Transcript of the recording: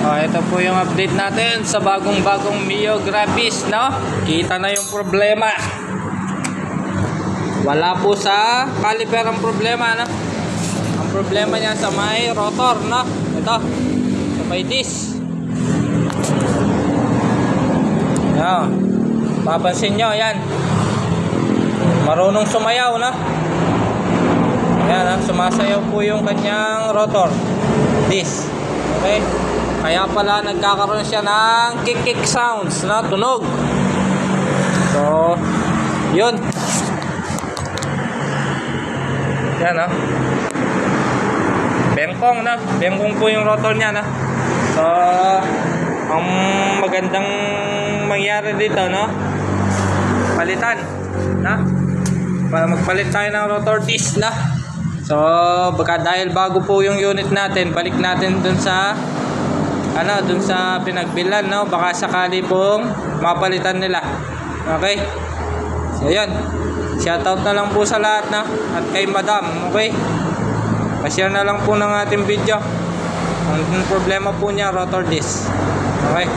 Ito po yung update natin sa bagong Mio Gravis, no? Kita na yung problema. Wala po sa caliper ang problema, no? Ang problema niya sa may rotor, no? Ito, sa may disc. Yan. Papansin nyo, yan. Marunong sumayaw, no? Yan, sumasayaw po yung kanyang rotor disc. Okay? Kaya pala nagkakaroon siya ng kick sounds, na tunog. So, yun. Yan, no? Bengkong, no? Bengkong po yung rotor niya, no? So, ang magandang mangyari dito, no? Palitan, no? Para magpalit tayo ng rotor disc, no? So, baka dahil bago po yung unit natin, balik natin dun sa dun sa pinagbilan, no? Baka sakali pong mapalitan nila. Okay? So, yun. Shoutout na lang po sa lahat, no? At kay Madam, okay? Pa-share na lang po ng ating video. Ang problema po niya, rotor disc. Okay?